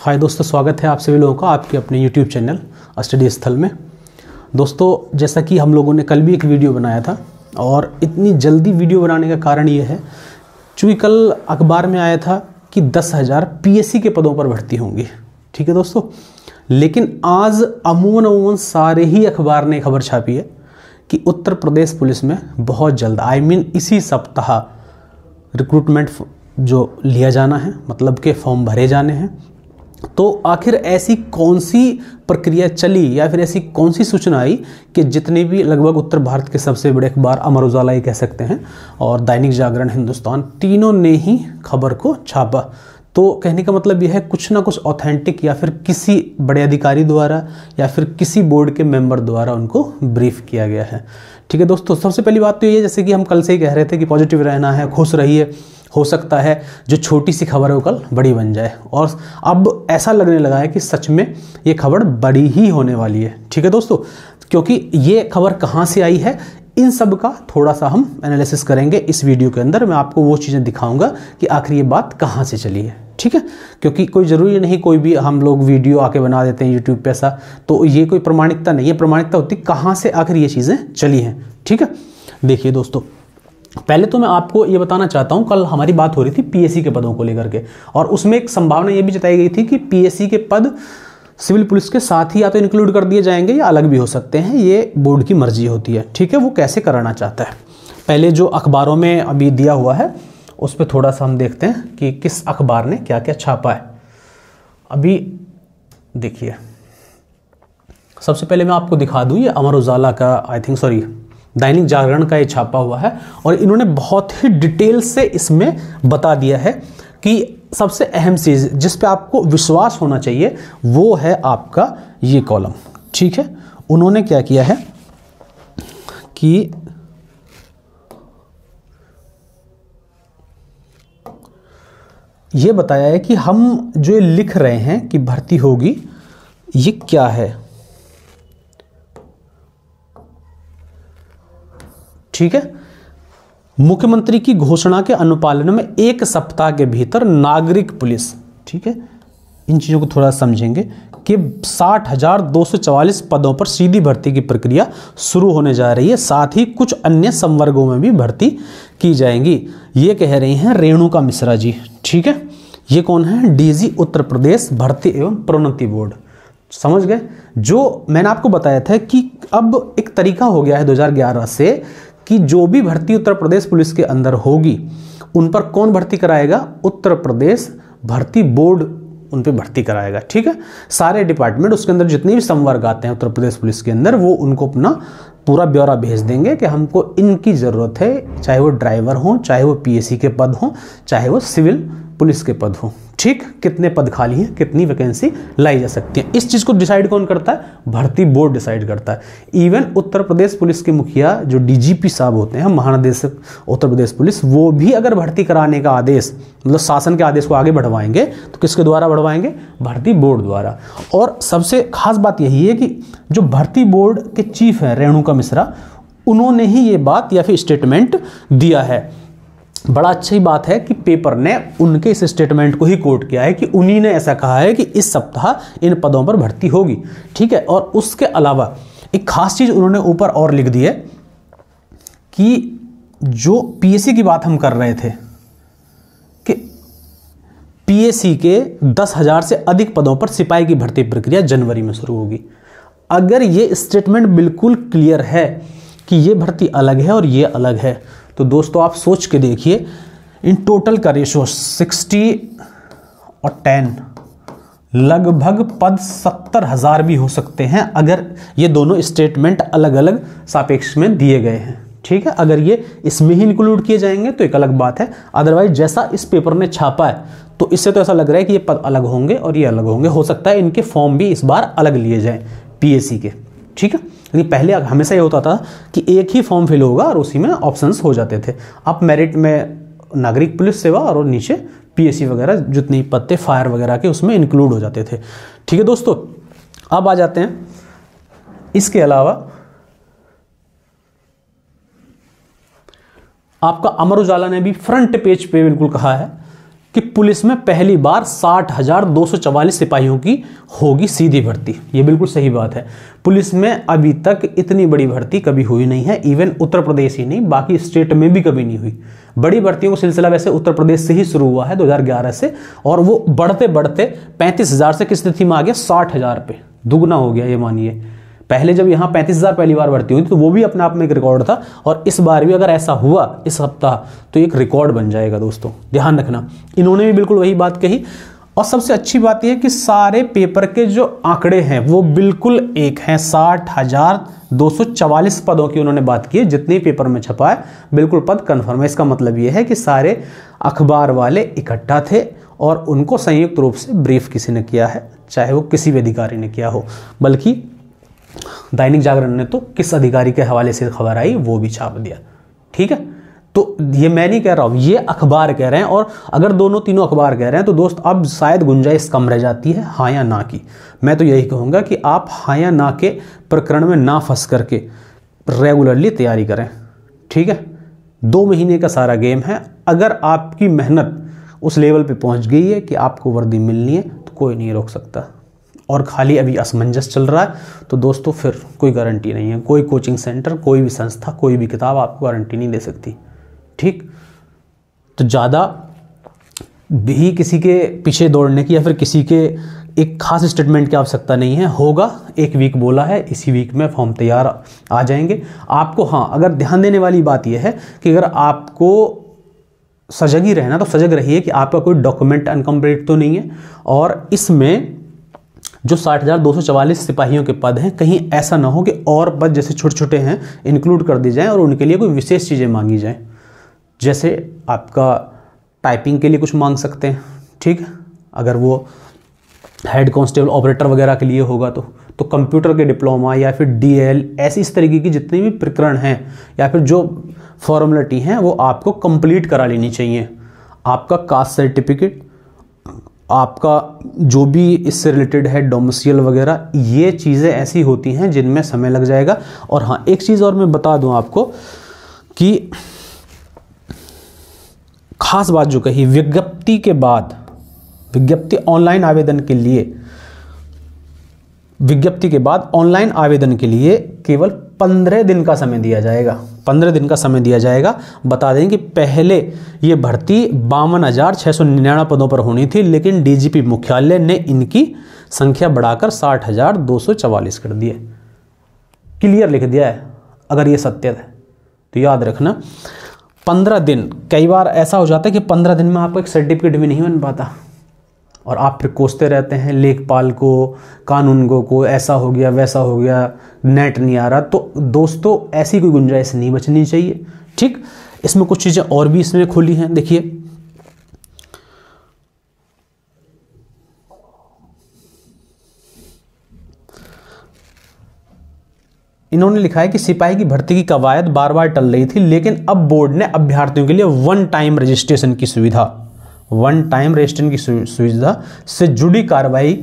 हाय दोस्तों, स्वागत है आप सभी लोगों का आपके अपने YouTube चैनल स्टडी स्थल में। दोस्तों, जैसा कि हम लोगों ने कल भी एक वीडियो बनाया था और इतनी जल्दी वीडियो बनाने का कारण ये है चूँकि कल अखबार में आया था कि 10,000 PSC के पदों पर भर्ती होंगी। ठीक है दोस्तों, लेकिन आज अमूमन सारे ही अखबार ने खबर छापी है कि उत्तर प्रदेश पुलिस में बहुत जल्द इसी सप्ताह रिक्रूटमेंट जो लिया जाना है, मतलब के फॉर्म भरे जाने हैं। तो आखिर ऐसी कौन सी प्रक्रिया चली या फिर ऐसी कौन सी सूचना आई कि जितने भी लगभग उत्तर भारत के सबसे बड़े अखबार अमर उजाला ही कह सकते हैं और दैनिक जागरण, हिंदुस्तान, तीनों ने ही खबर को छापा। तो कहने का मतलब यह है कुछ ना कुछ ऑथेंटिक या फिर किसी बड़े अधिकारी द्वारा या फिर किसी बोर्ड के मेंबर द्वारा उनको ब्रीफ किया गया है। ठीक है दोस्तों, सबसे पहली बात तो ये है, जैसे कि हम कल से ही कह रहे थे कि पॉजिटिव रहना है, खुश रहिए। हो सकता है जो छोटी सी खबर है वो कल बड़ी बन जाए और अब ऐसा लगने लगा है कि सच में ये खबर बड़ी ही होने वाली है। ठीक है दोस्तों, क्योंकि ये खबर कहाँ से आई है इन सब का थोड़ा सा हम एनालिसिस करेंगे इस वीडियो के अंदर। मैं आपको वो चीज़ें दिखाऊंगा कि आखिर ये बात कहाँ से चली है। ठीक है, क्योंकि कोई ज़रूरी नहीं कोई भी हम लोग वीडियो आके बना देते हैं यूट्यूब पे, ऐसा तो ये कोई प्रमाणिकता नहीं है। प्रमाणिकता होती कहाँ से आखिर ये चीज़ें चली हैं। ठीक है, देखिए दोस्तों, पहले तो मैं आपको ये बताना चाहता हूँ, कल हमारी बात हो रही थी पीएससी के पदों को लेकर के और उसमें एक संभावना ये भी जताई गई थी कि पीएससी के पद सिविल पुलिस के साथ ही या तो इंक्लूड कर दिए जाएंगे या अलग भी हो सकते हैं, ये बोर्ड की मर्जी होती है। ठीक है, वो कैसे कराना चाहता है। पहले जो अखबारों में अभी दिया हुआ है उस पर थोड़ा सा हम देखते हैं कि किस अखबार ने क्या क्या छापा है। अभी देखिए, सबसे पहले मैं आपको दिखा दूँ, ये अमर उजाला का दैनिक जागरण का ये छापा हुआ है और इन्होंने बहुत ही डिटेल से इसमें बता दिया है कि सबसे अहम चीज़ जिस पे आपको विश्वास होना चाहिए वो है आपका ये कॉलम। ठीक है, उन्होंने क्या किया है कि ये बताया है कि हम जो लिख रहे हैं कि भर्ती होगी, ये क्या है। ठीक है, मुख्यमंत्री की घोषणा के अनुपालन में 1 सप्ताह के भीतर नागरिक पुलिस, ठीक है, इन चीज़ों को थोड़ा समझेंगे कि 60,244 पदों पर सीधी भर्ती की प्रक्रिया शुरू होने जा रही है। साथ ही कुछ अन्य संवर्गों में भी भर्ती की जाएंगी। ये कह रही हैं रेणुका मिश्रा जी। ठीक है, ये कौन है? डीजी उत्तर प्रदेश भर्ती एवं प्रोन्नति बोर्ड। समझ गए? जो मैंने आपको बताया था कि अब एक तरीका हो गया है 2011 से कि जो भी भर्ती उत्तर प्रदेश पुलिस के अंदर होगी उन पर कौन भर्ती कराएगा? उत्तर प्रदेश भर्ती बोर्ड उन पे भर्ती कराएगा। ठीक है, सारे डिपार्टमेंट उसके अंदर जितने भी संवर्ग आते हैं उत्तर प्रदेश पुलिस के अंदर वो उनको अपना पूरा ब्यौरा भेज देंगे कि हमको इनकी ज़रूरत है, चाहे वो ड्राइवर हों, चाहे वो पीएससी के पद हों, चाहे वो सिविल पुलिस के पद हों। ठीक, कितने पद खाली हैं, कितनी वैकेंसी लाई जा सकती है, इस चीज़ को डिसाइड कौन करता है? भर्ती बोर्ड डिसाइड करता है। इवन उत्तर प्रदेश पुलिस के मुखिया जो डीजीपी साहब होते हैं, महानिदेशक उत्तर प्रदेश पुलिस, वो भी अगर भर्ती कराने का आदेश, मतलब शासन के आदेश को आगे बढ़वाएंगे तो किसके द्वारा बढ़वाएंगे? भर्ती बोर्ड द्वारा। और सबसे खास बात यही है कि जो भर्ती बोर्ड के चीफ हैं रेणुका मिश्रा, उन्होंने ही ये बात या फिर स्टेटमेंट दिया है। बड़ा अच्छी बात है कि पेपर ने उनके इस स्टेटमेंट को ही कोट किया है कि उन्हीं ने ऐसा कहा है कि इस सप्ताह इन पदों पर भर्ती होगी। ठीक है, और उसके अलावा एक खास चीज़ उन्होंने ऊपर और लिख दी है कि जो पीएससी की बात हम कर रहे थे कि पीएससी के 10,000 से अधिक पदों पर सिपाही की भर्ती प्रक्रिया जनवरी में शुरू होगी। अगर ये स्टेटमेंट बिल्कुल क्लियर है कि ये भर्ती अलग है और ये अलग है, तो दोस्तों आप सोच के देखिए, इन टोटल का रेशो 60 और 10, लगभग पद 70,000 भी हो सकते हैं अगर ये दोनों स्टेटमेंट अलग अलग सापेक्ष में दिए गए हैं। ठीक है, अगर ये इसमें ही इंक्लूड किए जाएंगे तो एक अलग बात है, अदरवाइज जैसा इस पेपर ने छापा है तो इससे तो ऐसा लग रहा है कि ये पद अलग होंगे और ये अलग होंगे। हो सकता है इनके फॉर्म भी इस बार अलग लिए जाएं पीएससी के। ठीक है, लेकिन पहले हमेशा ये होता था कि एक ही फॉर्म फिल होगा और उसी में ऑप्शंस हो जाते थे। अब मेरिट में नागरिक पुलिस सेवा और नीचे पीएससी वगैरह जितने पद थे फायर वगैरह के उसमें इंक्लूड हो जाते थे। ठीक है दोस्तों, अब आ जाते हैं इसके अलावा आपका अमर उजाला ने भी फ्रंट पेज पे बिल्कुल कहा है कि पुलिस में पहली बार 60,244 सिपाहियों की होगी सीधी भर्ती। ये बिल्कुल सही बात है। पुलिस में अभी तक इतनी बड़ी भर्ती कभी हुई नहीं है। इवन उत्तर प्रदेश ही नहीं, बाकी स्टेट में भी कभी नहीं हुई। बड़ी भर्तियों का सिलसिला वैसे उत्तर प्रदेश से ही शुरू हुआ है 2011 से, और वो बढ़ते बढ़ते 35,000 से किस स्थिति में आ गया 60,000 पे, दुगना हो गया। ये मानिए पहले जब यहाँ 35,000 पहली बार भर्ती हुई तो वो भी अपने आप में एक रिकॉर्ड था, और इस बार भी अगर ऐसा हुआ इस सप्ताह तो एक रिकॉर्ड बन जाएगा दोस्तों, ध्यान रखना। इन्होंने भी बिल्कुल वही बात कही। और सबसे अच्छी बात यह है कि सारे पेपर के जो आंकड़े हैं वो बिल्कुल एक हैं। 60,244 पदों की उन्होंने बात की है, जितने पेपर में छपा है बिल्कुल पद कन्फर्म है। इसका मतलब यह है कि सारे अखबार वाले इकट्ठा थे और उनको संयुक्त रूप से ब्रीफ किसी ने किया है, चाहे वो किसी भी अधिकारी ने किया हो। बल्कि दैनिक जागरण ने तो किस अधिकारी के हवाले से खबर आई वो भी छाप दिया। ठीक है, तो ये मैं नहीं कह रहा हूं, ये अखबार कह रहे हैं। और अगर दोनों तीनों अखबार कह रहे हैं तो दोस्त अब शायद गुंजाइश कम रह जाती है हाँ या ना की। मैं तो यही कहूंगा कि आप हाँ या ना के प्रकरण में ना फंस करके रेगुलरली तैयारी करें। ठीक है, 2 महीने का सारा गेम है। अगर आपकी मेहनत उस लेवल पे पहुंच गई है कि आपको वर्दी मिलनी है तो कोई नहीं रोक सकता। और खाली अभी असमंजस चल रहा है तो दोस्तों फिर कोई गारंटी नहीं है। कोई कोचिंग सेंटर, कोई भी संस्था, कोई भी किताब आपको गारंटी नहीं दे सकती। ठीक, तो ज़्यादा भी किसी के पीछे दौड़ने की या फिर किसी के एक खास स्टेटमेंट की आवश्यकता नहीं है। होगा, 1 वीक बोला है, इसी वीक में फॉर्म तैयार आ जाएंगे आपको। हाँ, अगर ध्यान देने वाली बात यह है कि अगर आपको सजग ही रहना तो सजग रहिए कि आपका कोई डॉक्यूमेंट अनकम्प्लीट तो नहीं है। और इसमें जो 60,244 सिपाहियों के पद हैं, कहीं ऐसा ना हो कि और पद जैसे छोटे छोटे हैं इंक्लूड कर दी जाएं और उनके लिए कोई विशेष चीज़ें मांगी जाएं। जैसे आपका टाइपिंग के लिए कुछ मांग सकते हैं। ठीक है, अगर वो हेड कांस्टेबल ऑपरेटर वगैरह के लिए होगा तो कंप्यूटर के डिप्लोमा या फिर DL, ऐसी इस तरीके की जितने भी प्रकरण हैं या फिर जो फॉर्मेलिटी हैं वो आपको कंप्लीट करा लेनी चाहिए। आपका कास्ट सर्टिफिकेट, आपका जो भी इससे रिलेटेड है डोमिसाइल वगैरह, ये चीज़ें ऐसी होती हैं जिनमें समय लग जाएगा। और हाँ, एक चीज़ और मैं बता दूं आपको कि खास बात जो कही, विज्ञप्ति के बाद, विज्ञप्ति ऑनलाइन आवेदन के लिए, विज्ञप्ति के बाद ऑनलाइन आवेदन के लिए केवल 15 दिन का समय दिया जाएगा। 15 दिन का समय दिया जाएगा। बता दें कि पहले ये भर्ती 52,699 पदों पर होनी थी, लेकिन DGP मुख्यालय ने इनकी संख्या बढ़ाकर 60,244 कर दी है। क्लियर लिख दिया है। अगर ये सत्य है तो याद रखना 15 दिन, कई बार ऐसा हो जाता है कि 15 दिन में आपको एक सर्टिफिकेट भी नहीं बन पाता और आप फिर कोसते रहते हैं लेखपाल को, कानूनगो को, ऐसा हो गया वैसा हो गया, नेट नहीं आ रहा। तो दोस्तों ऐसी कोई गुंजाइश नहीं बचनी चाहिए। ठीक, इसमें कुछ चीज़ें और भी इसमें खुली हैं। देखिए, इन्होंने लिखा है कि सिपाही की भर्ती की कवायद बार बार टल रही थी, लेकिन अब बोर्ड ने अभ्यर्थियों के लिए वन टाइम रजिस्ट्रेशन की सुविधा से जुड़ी कार्रवाई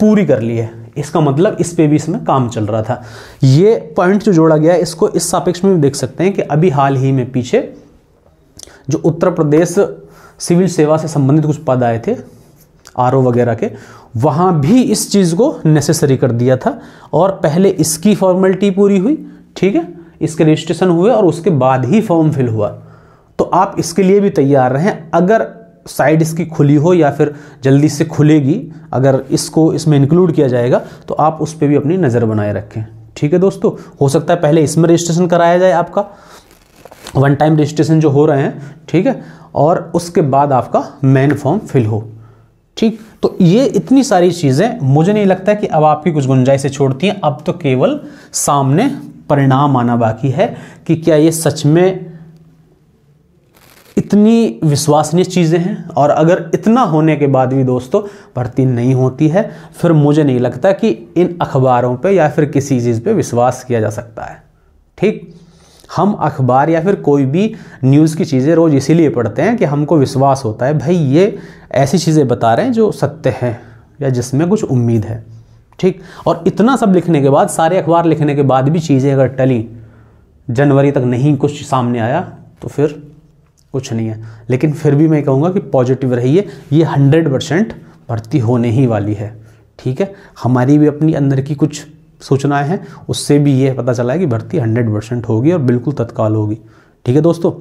पूरी कर ली है। इसका मतलब इस पे भी इसमें काम चल रहा था। ये पॉइंट जो जोड़ा गया है इसको इस सापेक्ष में भी देख सकते हैं कि अभी हाल ही में पीछे जो उत्तर प्रदेश सिविल सेवा से संबंधित कुछ पद आए थे RO वगैरह के, वहाँ भी इस चीज़ को नेसेसरी कर दिया था और पहले इसकी फॉर्मेलिटी पूरी हुई। ठीक है, इसके रजिस्ट्रेशन हुए और उसके बाद ही फॉर्म फिल हुआ। तो आप इसके लिए भी तैयार रहें। अगर साइड इसकी खुली हो या फिर जल्दी से खुलेगी, अगर इसको इसमें इंक्लूड किया जाएगा तो आप उस पर भी अपनी नज़र बनाए रखें। ठीक है दोस्तों, हो सकता है पहले इसमें रजिस्ट्रेशन कराया जाए, आपका वन टाइम रजिस्ट्रेशन जो हो रहे हैं, ठीक है, और उसके बाद आपका मेन फॉर्म फिल हो। ठीक, तो ये इतनी सारी चीज़ें मुझे नहीं लगता कि अब आपकी कुछ गुंजाइश छोड़ती हैं। अब तो केवल सामने परिणाम आना बाकी है कि क्या ये सच में इतनी विश्वसनीय चीज़ें हैं। और अगर इतना होने के बाद भी दोस्तों भर्ती नहीं होती है, फिर मुझे नहीं लगता कि इन अखबारों पे या फिर किसी चीज़ पे विश्वास किया जा सकता है। ठीक, हम अखबार या फिर कोई भी न्यूज़ की चीज़ें रोज़ इसीलिए पढ़ते हैं कि हमको विश्वास होता है भाई ये ऐसी चीज़ें बता रहे हैं जो सत्य है या जिसमें कुछ उम्मीद है। ठीक, और इतना सब लिखने के बाद, सारे अखबार लिखने के बाद भी चीज़ें अगर टली, जनवरी तक नहीं कुछ सामने आया, तो फिर कुछ नहीं है। लेकिन फिर भी मैं कहूँगा कि पॉजिटिव रहिए, ये 100% भर्ती होने ही वाली है। ठीक है, हमारी भी अपनी अंदर की कुछ सूचनाएं हैं, उससे भी ये पता चला है कि भर्ती 100% होगी और बिल्कुल तत्काल होगी। ठीक है दोस्तों,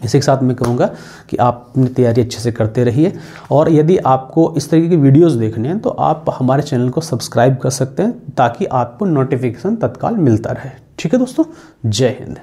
इसी के साथ मैं कहूँगा कि आप अपनी तैयारी अच्छे से करते रहिए, और यदि आपको इस तरीके की वीडियोस देखने हैं तो आप हमारे चैनल को सब्सक्राइब कर सकते हैं ताकि आपको नोटिफिकेशन तत्काल मिलता रहे। ठीक है दोस्तों, जय हिंद।